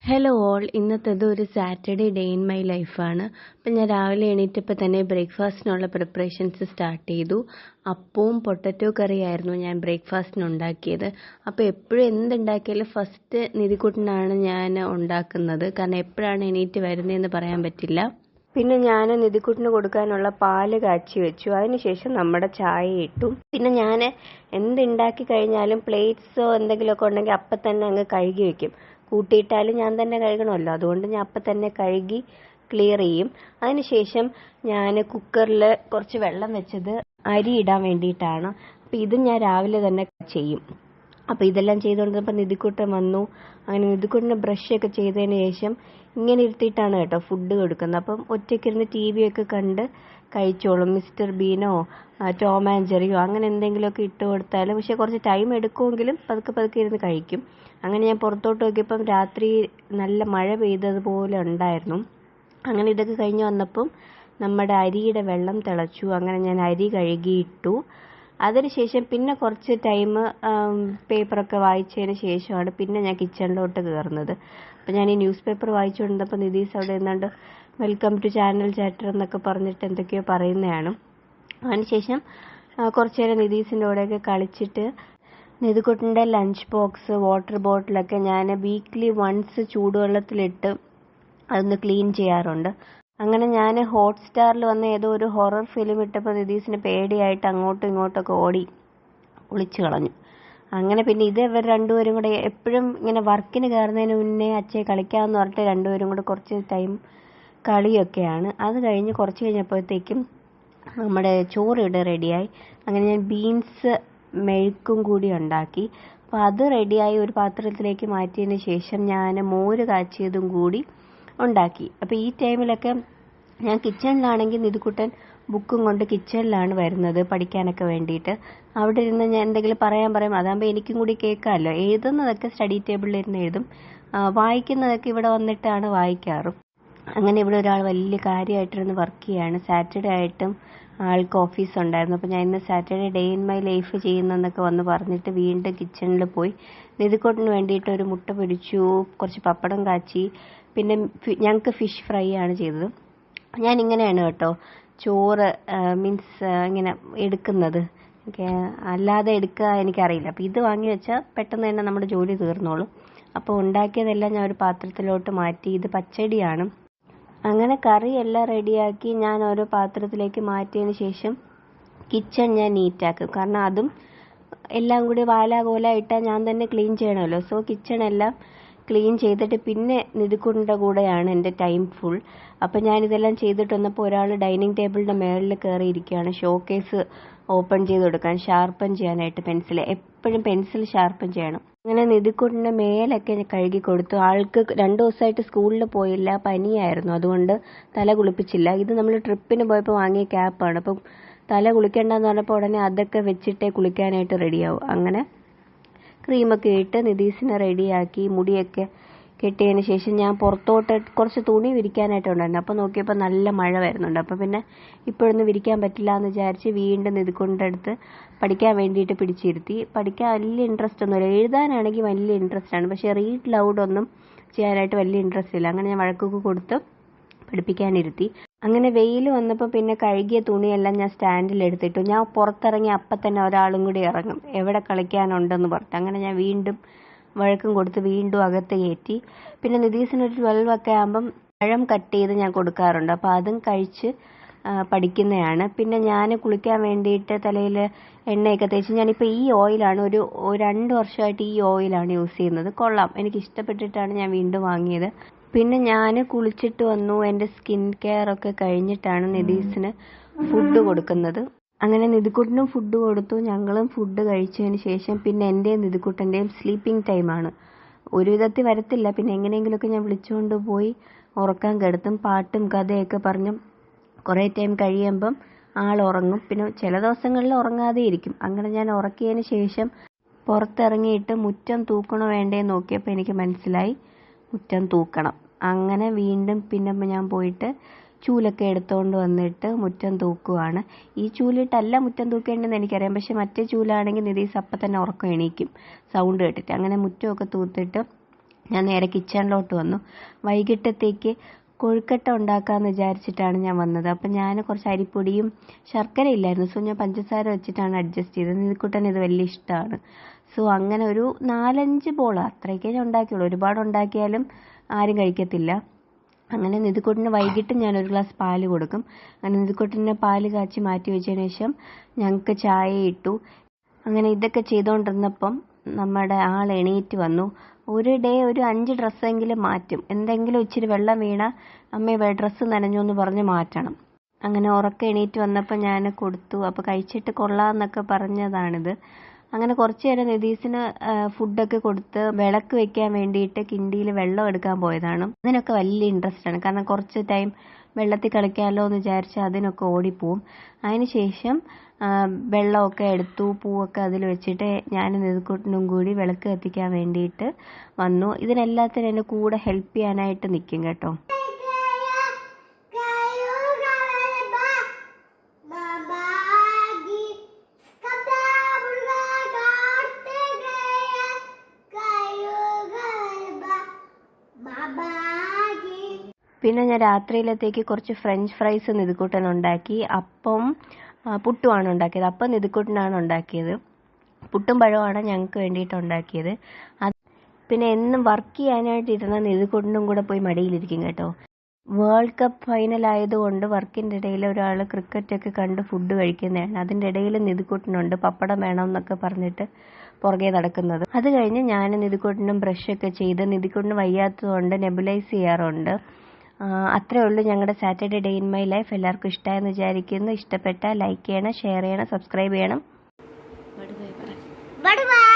Hello all, ഇന്നത്തേത് ഒരു Saturday day in my ലൈഫാണ്. അപ്പം ഞാൻ രാവിലെ എണീറ്റപ്പോൾ തന്നെ ബ്രേക്ക്ഫാസ്റ്റിനുള്ള പ്രിപ്പറേഷൻസ് സ്റ്റാർട്ട് ചെയ്തു. അപ്പവും പൊട്ടറ്റോ കറിയായിരുന്നു ഞാൻ ബ്രേക്ക്ഫാസ്റ്റിന് ഉണ്ടാക്കിയത്. അപ്പോൾ എപ്പോഴും എന്തുണ്ടാക്കിയാലും ഫസ്റ്റ് നിധിക്കുട്ടനാണ് ഞാൻ ഉണ്ടാക്കുന്നത്. കാരണം എപ്പോഴാണ് എണീറ്റ് വരുന്നതെന്ന് പറയാൻ പറ്റില്ല. പിന്നെ ഞാൻ നിധിക്കുട്ടിന് കൊടുക്കാനുള്ള പാല് കാച്ചി വെച്ചു. അതിനുശേഷം നമ്മുടെ ചായ ഇട്ടു. പിന്നെ ഞാൻ എന്തുണ്ടാക്കി കഴിഞ്ഞാലും പ്ലേറ്റ്സോ എന്തെങ്കിലുമൊക്കെ ഉണ്ടെങ്കിൽ അപ്പം തന്നെ അങ്ങ് കഴുകി വെക്കും. കൂട്ടിയിട്ടാലും ഞാൻ തന്നെ കഴുകണമല്ലോ, അതുകൊണ്ട് ഞാൻ അപ്പം തന്നെ കഴുകി ക്ലിയർ ചെയ്യും. അതിനുശേഷം ഞാൻ കുക്കറിൽ കുറച്ച് വെള്ളം വെച്ചത് അരി ഇടാൻ വേണ്ടിയിട്ടാണ്. അപ്പം ഇത് ഞാൻ രാവിലെ തന്നെ ചെയ്യും. അപ്പോൾ ഇതെല്ലാം ചെയ്തുകൊണ്ടിരുന്നപ്പോൾ നിധിക്കുട്ടൻ വന്നു. അങ്ങനെ നിധിക്കുട്ടന് ബ്രഷൊക്കെ ചെയ്തതിന് ശേഷം ഇങ്ങനെ ഇരുത്തിയിട്ടാണ് കേട്ടോ ഫുഡ് കൊടുക്കുന്നത്. അപ്പം ഒറ്റയ്ക്കിരുന്ന് ടി വി ഒക്കെ കണ്ട് കഴിച്ചോളും. മിസ്റ്റർ ബീനോ ടോം ആൻഡ് ജെറിയോ അങ്ങനെ എന്തെങ്കിലുമൊക്കെ ഇട്ട് കൊടുത്താലും, പക്ഷെ കുറച്ച് ടൈം എടുക്കുമെങ്കിലും പതുക്കെ ഇരുന്ന് കഴിക്കും. അങ്ങനെ ഞാൻ പുറത്തോട്ട് നോക്കിയപ്പം രാത്രി നല്ല മഴ പെയ്തതുപോലെ ഉണ്ടായിരുന്നു. അങ്ങനെ ഇതൊക്കെ കഴിഞ്ഞ് വന്നപ്പം നമ്മുടെ അരിയുടെ വെള്ളം തിളച്ചു. അങ്ങനെ ഞാൻ അരി കഴുകിയിട്ടു. അതിനുശേഷം പിന്നെ കുറച്ച് ടൈം പേപ്പറൊക്കെ വായിച്ചതിന് ശേഷമാണ് പിന്നെ ഞാൻ കിച്ചണിലോട്ട് കയറുന്നത്. അപ്പം ഞാൻ ഈ ന്യൂസ് പേപ്പർ വായിച്ചുകൊണ്ടിരുന്നപ്പോൾ നിതീഷ് അവിടെ നിന്നുകൊണ്ട് വെൽക്കം ടു ചാനൽ ചാറ്റർ എന്നൊക്കെ പറഞ്ഞിട്ട് എന്തൊക്കെയോ പറയുന്നതാണ്. അതിനുശേഷം കുറച്ച് നേരം നിതീഷിൻ്റെ കൂടെയൊക്കെ കളിച്ചിട്ട് നിധിക്കുട്ടൻ്റെ ലഞ്ച് ബോക്സ്, വാട്ടർ ബോട്ടിലൊക്കെ ഞാൻ വീക്ക്ലി വൺസ് ചൂടുവെള്ളത്തിലിട്ട് അതൊന്ന് ക്ലീൻ ചെയ്യാറുണ്ട്. അങ്ങനെ ഞാൻ ഹോട്ട്സ്റ്റാറിൽ വന്ന് ഏതോ ഒരു ഹൊറർ ഫിലിം ഇട്ടപ്പോൾ നിതീഷിന് പേടിയായിട്ട് അങ്ങോട്ടും ഇങ്ങോട്ടൊക്കെ ഓടി ഒളിച്ചു കളഞ്ഞു. അങ്ങനെ പിന്നെ ഇത് ഇവർ രണ്ടുപേരും കൂടെ എപ്പോഴും ഇങ്ങനെ വർക്കിന് കയറുന്നതിന് മുന്നേ അച്ഛയെ കളിക്കാമെന്ന് പറഞ്ഞിട്ട് രണ്ടുപേരും കൂടെ കുറച്ച് ടൈം കളിയൊക്കെയാണ്. അത് കഴിഞ്ഞ് കുറച്ച് കഴിഞ്ഞപ്പോഴത്തേക്കും നമ്മുടെ ചോറ് ഇവിടെ റെഡിയായി. അങ്ങനെ ഞാൻ ബീൻസ് മെഴുക്കും കൂടി ഉണ്ടാക്കി. അപ്പോൾ അത് റെഡിയായി ഒരു പാത്രത്തിലേക്ക് മാറ്റിയതിന് ശേഷം ഞാൻ മോര് കാച്ചിയതും കൂടി ഉണ്ടാക്കി. അപ്പോൾ ഈ ടൈമിലൊക്കെ ഞാൻ കിച്ചണിലാണെങ്കിൽ നിധിക്കുട്ടൻ ബുക്കും കൊണ്ട് കിച്ചണിലാണ് വരുന്നത് പഠിക്കാനൊക്കെ വേണ്ടിയിട്ട്. അവിടെ ഇരുന്ന് ഞാൻ എന്തെങ്കിലും പറയും, അതാകുമ്പോൾ എനിക്കും കൂടി കേൾക്കാമല്ലോ. എഴുതുന്നതൊക്കെ സ്റ്റഡി ടേബിളിൽ ഇരുന്ന് എഴുതും, വായിക്കുന്നതൊക്കെ ഇവിടെ വന്നിട്ടാണ് വായിക്കാറും. അങ്ങനെ ഇവിടെ ഒരാൾ വലിയ കാര്യമായിട്ടിരുന്ന് വർക്ക് ചെയ്യാണ്. സാറ്റർഡേ ആയിട്ടും ആൾക്ക് ഓഫീസ് ഉണ്ടായിരുന്നു. അപ്പോൾ ഞാൻ ഇന്ന് Saturday day in my life ചെയ്യുന്നെന്നൊക്കെ വന്ന് പറഞ്ഞിട്ട് വീണ്ടും കിച്ചണിൽ പോയി നിധിക്കുട്ടന് വേണ്ടിയിട്ട് ഒരു മുട്ട പൊരിച്ചു, കുറച്ച് പപ്പടം കാച്ചി. പിന്നെ ഞങ്ങൾക്ക് ഫിഷ് ഫ്രൈ ആണ് ചെയ്തത്. ഞാൻ ഇങ്ങനെയാണ് കേട്ടോ ചോറ് മീൻസ് ഇങ്ങനെ എടുക്കുന്നത്. അല്ലാതെ എടുക്കുക എനിക്കറിയില്ല. അപ്പോൾ ഇത് വാങ്ങി വെച്ചാൽ പെട്ടെന്ന് തന്നെ നമ്മുടെ ജോലി തീർന്നോളും. അപ്പോൾ ഉണ്ടാക്കിയതെല്ലാം ഞാൻ ഒരു പാത്രത്തിലോട്ട് മാറ്റി. ഇത് പച്ചടിയാണ്. അങ്ങനെ കറിയെല്ലാം റെഡിയാക്കി ഞാൻ ഓരോ പാത്രത്തിലേക്ക് മാറ്റിയതിന് ശേഷം കിച്ചൺ ഞാൻ നീറ്റാക്കും. കാരണം അതും എല്ലാം കൂടി വാലാകോല ഇട്ടാൽ ഞാൻ തന്നെ ക്ലീൻ ചെയ്യണമല്ലോ. സോ കിച്ചണെല്ലാം ക്ലീൻ ചെയ്തിട്ട് പിന്നെ നിധിക്കുട്ടൻ്റെ കൂടെയാണ് എൻ്റെ ടൈം ഫുൾ. അപ്പം ഞാനിതെല്ലാം ചെയ്തിട്ട് വന്നപ്പോൾ ഒരാൾ ഡൈനിങ് ടേബിളിൻ്റെ മേളിൽ കയറിയിരിക്കുകയാണ് ഷോക്കേസ് ഓപ്പൺ ചെയ്ത് കൊടുക്കാൻ, ഷാർപ്പൻ ചെയ്യാനായിട്ട് പെൻസിൽ. എപ്പോഴും പെൻസിൽ ഷാർപ്പൻ ചെയ്യണം. അങ്ങനെ നിധിക്കുട്ടൻ്റെ മേലൊക്കെ കഴുകി കൊടുത്തു. ആൾക്ക് 2 ദിവസമായിട്ട് സ്കൂളിൽ പോയില്ല, പനിയായിരുന്നു, അതുകൊണ്ട് തല കുളിപ്പിച്ചില്ല. ഇത് നമ്മൾ ട്രിപ്പിന് പോയപ്പോൾ വാങ്ങിയ ക്യാപ്പാണ്. അപ്പം തല കുളിക്കേണ്ടെന്ന് പറഞ്ഞപ്പോൾ ഉടനെ അതൊക്കെ വെച്ചിട്ടേ കുളിക്കാനായിട്ട് റെഡിയാവും. അങ്ങനെ ക്രീമൊക്കെ ഇട്ട് നിതീഷിനെ റെഡിയാക്കി മുടിയൊക്കെ കെട്ടിയതിന് ശേഷം ഞാൻ പുറത്തോട്ട് കുറച്ച് തുണി വിരിക്കാനായിട്ടുണ്ടായിരുന്നു. അപ്പോൾ നോക്കിയപ്പോൾ നല്ല മഴ വരുന്നുണ്ട്. അപ്പോൾ പിന്നെ ഇപ്പോഴൊന്നും വിരിക്കാൻ പറ്റില്ല എന്ന് വിചാരിച്ച് വീണ്ടും നിധിക്കുട്ടൻ്റെ അടുത്ത് പഠിക്കാൻ വേണ്ടിയിട്ട് പിടിച്ചിരുത്തി. പഠിക്കാൻ വലിയ ഇൻട്രസ്റ്റ് ഒന്നുമില്ല, എഴുതാനാണെങ്കിൽ വലിയ ഇൻട്രസ്റ്റ് ആണ്, പക്ഷേ റീഡ് ലൗഡ് ഒന്നും ചെയ്യാനായിട്ട് വലിയ ഇൻട്രസ്റ്റ് ഇല്ല. അങ്ങനെ ഞാൻ വഴക്കൊക്കെ കൊടുത്ത് പഠിപ്പിക്കാനിരുത്തി. അങ്ങനെ വെയിൽ വന്നപ്പോൾ പിന്നെ കഴുകിയ തുണിയെല്ലാം ഞാൻ സ്റ്റാൻഡിൽ എടുത്തിട്ടു. ഞാൻ പുറത്തിറങ്ങി അപ്പം തന്നെ ഒരാളും കൂടി ഇറങ്ങും എവിടെ കളിക്കാനുണ്ടെന്ന് പറഞ്ഞിട്ട്. അങ്ങനെ ഞാൻ വീണ്ടും വഴക്കും കൊടുത്ത് വീണ്ടും അകത്ത് കയറ്റി. പിന്നെ നിതീഷിനൊരു 12 ഒക്കെ ആകുമ്പം പഴം കട്ട് ചെയ്ത് ഞാൻ കൊടുക്കാറുണ്ട്. അപ്പോൾ അതും കഴിച്ച് പഠിക്കുന്നതാണ്. പിന്നെ ഞാൻ കുളിക്കാൻ വേണ്ടിയിട്ട് തലയിൽ എണ്ണയൊക്കെ തേച്ച് ഞാനിപ്പോൾ ഈ ഓയിലാണ് ഒരു 2 വർഷമായിട്ട് ഈ ഓയിലാണ് യൂസ് ചെയ്യുന്നത്. കൊള്ളാം, എനിക്ക് ഇഷ്ടപ്പെട്ടിട്ടാണ് ഞാൻ വീണ്ടും വാങ്ങിയത്. പിന്നെ ഞാൻ കുളിച്ചിട്ട് വന്നു. എൻ്റെ സ്കിൻ കെയർ ഒക്കെ കഴിഞ്ഞിട്ടാണ് നിതീഷിന് ഫുഡ് കൊടുക്കുന്നത്. അങ്ങനെ നിധിക്കുട്ടനും ഫുഡ് കൊടുത്തു. ഞങ്ങളും ഫുഡ് കഴിച്ചതിന് ശേഷം പിന്നെ എൻ്റെയും നിധിക്കുട്ടൻ്റെയും സ്ലീപ്പിംഗ് ടൈമാണ്. ഒരു വിധത്തിൽ വരത്തില്ല, പിന്നെ എങ്ങനെയെങ്കിലുമൊക്കെ ഞാൻ വിളിച്ചുകൊണ്ട് പോയി ഉറക്കാൻ കിടത്തും. പാട്ടും കഥയൊക്കെ പറഞ്ഞും കുറേ ടൈം കഴിയുമ്പം ആൾ ഉറങ്ങും. പിന്നെ ചില ദിവസങ്ങളിൽ ഉറങ്ങാതെ ഇരിക്കും. അങ്ങനെ ഞാൻ ഉറക്കിയതിന് ശേഷം പുറത്തിറങ്ങിയിട്ട് മുറ്റം തൂക്കണോ വേണ്ടേന്ന് നോക്കിയപ്പോൾ എനിക്ക് മനസ്സിലായി മുറ്റം തൂക്കണം. അങ്ങനെ വീണ്ടും പിന്നെ ഞാൻ പോയിട്ട് ചൂലൊക്കെ എടുത്തുകൊണ്ട് വന്നിട്ട് മുറ്റം തൂക്കുവാണ്. ഈ ചൂലിട്ടല്ല മുറ്റം തൂക്കേണ്ടതെന്ന് എനിക്കറിയാം, പക്ഷെ മറ്റേ ചൂലാണെങ്കിൽ നിതീഷ് അപ്പം തന്നെ ഉറക്കം എണീക്കും സൗണ്ട് കേട്ടിട്ട്. അങ്ങനെ മുറ്റമൊക്കെ തൂത്തിട്ട് ഞാൻ നേരെ കിച്ചണിലോട്ട് വന്നു. വൈകിട്ടത്തേക്ക് കൊഴുക്കട്ട ഉണ്ടാക്കാമെന്ന് വിചാരിച്ചിട്ടാണ് ഞാൻ വന്നത്. അപ്പം ഞാൻ കുറച്ച് അരിപ്പൊടിയും ശർക്കര ഇല്ലായിരുന്നു, സോ ഞാൻ പഞ്ചസാര വെച്ചിട്ടാണ് അഡ്ജസ്റ്റ് ചെയ്തത്. നിധിക്കുട്ടന് ഇത് വലിയ ഇഷ്ടമാണ്. സോ അങ്ങനെ ഒരു 4-5 ബോൾ അത്രയൊക്കെ ഞാൻ ഉണ്ടാക്കിയുള്ളൂ. ഒരുപാട് ഉണ്ടാക്കിയാലും ആരും കഴിക്കത്തില്ല. അങ്ങനെ നിധിക്കുട്ടന് വൈകിട്ട് ഞാനൊരു ഗ്ലാസ് പാല് കൊടുക്കും. അങ്ങനെ നിധിക്കുട്ടനെ പാല് കാച്ചി മാറ്റി വെച്ചതിന് ശേഷം ഞങ്ങൾക്ക് ചായ ഇട്ടു. അങ്ങനെ ഇതൊക്കെ ചെയ്തുകൊണ്ടിരുന്നപ്പം നമ്മുടെ ആൾ എണീറ്റ് വന്നു. ഒരു ഡേ ഒരു 5 ഡ്രസ്സെങ്കിലും മാറ്റും. എന്തെങ്കിലും ഇച്ചിരി വെള്ളം വീണ അമ്മ ഡ്രസ്സ് നനഞ്ഞു എന്ന് പറഞ്ഞ് മാറ്റണം. അങ്ങനെ ഉറക്കം എണീറ്റ് വന്നപ്പോൾ ഞാൻ കൊടുത്തു. അപ്പോൾ കഴിച്ചിട്ട് കൊള്ളാമെന്നൊക്കെ പറഞ്ഞതാണിത്. അങ്ങനെ കുറച്ച് നേരം നിതീസിന് ഫുഡൊക്കെ കൊടുത്ത് വിളക്ക് വെക്കാൻ വേണ്ടിയിട്ട് കിണ്ടിയിൽ വെള്ളം എടുക്കാൻ പോയതാണ്. അതിനൊക്കെ വലിയ ഇൻട്രസ്റ്റ് ആണ്, കാരണം കുറച്ച് ടൈം വെള്ളത്തിൽ കളിക്കാമല്ലോ എന്ന് വിചാരിച്ച് അതിനൊക്കെ ഓടിപ്പോവും. അതിനുശേഷം വെള്ളമൊക്കെ എടുത്തു, പൂവൊക്കെ അതിൽ വെച്ചിട്ട് ഞാൻ നിധിക്കുട്ടനും കൂടി വിളക്ക് കത്തിക്കാൻ വേണ്ടിയിട്ട് വന്നു. ഇതിനെല്ലാത്തിനും എൻ്റെ കൂടെ ഹെൽപ്പ് ചെയ്യാനായിട്ട് നിൽക്കും കേട്ടോ. പിന്നെ ഞാൻ രാത്രിയിലത്തേക്ക് കുറച്ച് ഫ്രഞ്ച് ഫ്രൈസ് നിധിക്കുട്ടൻ ഉണ്ടാക്കി. അപ്പം പുട്ടുമാണ് ഉണ്ടാക്കിയത്. അപ്പം നിധിക്കുട്ടനാണ് ഉണ്ടാക്കിയത്. പുട്ടും പഴമാണ് ഞങ്ങൾക്ക് വേണ്ടിയിട്ട് ഉണ്ടാക്കിയത്. പിന്നെ എന്നും വർക്ക് ചെയ്യാനായിട്ട് ഇരുന്ന നിധിക്കുട്ടനും കൂടെ പോയി മടിയിലിരിക്കും കേട്ടോ. വേൾഡ് കപ്പ് ഫൈനൽ ആയതുകൊണ്ട് വർക്കിൻ്റെ ഇടയിൽ ഒരാൾ ക്രിക്കറ്റൊക്കെ കണ്ട് ഫുഡ് കഴിക്കുന്നതാണ്. അതിൻ്റെ ഇടയിൽ നിധിക്കുട്ടനുണ്ട് പപ്പടം വേണം എന്നൊക്കെ പറഞ്ഞിട്ട് പുറകെ നടക്കുന്നത്. അത് കഴിഞ്ഞ് ഞാൻ നിധിക്കുട്ടനും ബ്രഷൊക്കെ ചെയ്ത്, നിധിക്കുട്ടന് വയ്യാത്തതുകൊണ്ട് നെബുലൈസ് ചെയ്യാറുണ്ട്. അത്രേ ഉള്ളൂ ഞങ്ങളുടെ Saturday day in my life. എല്ലാവർക്കും ഇഷ്ടമായെന്ന് വിചാരിക്കുന്നു. ഇഷ്ടപ്പെട്ടാൽ ലൈക്ക് ചെയ്യണം, ഷെയർ ചെയ്യണം, സബ്സ്ക്രൈബ് ചെയ്യണം. ബൈ.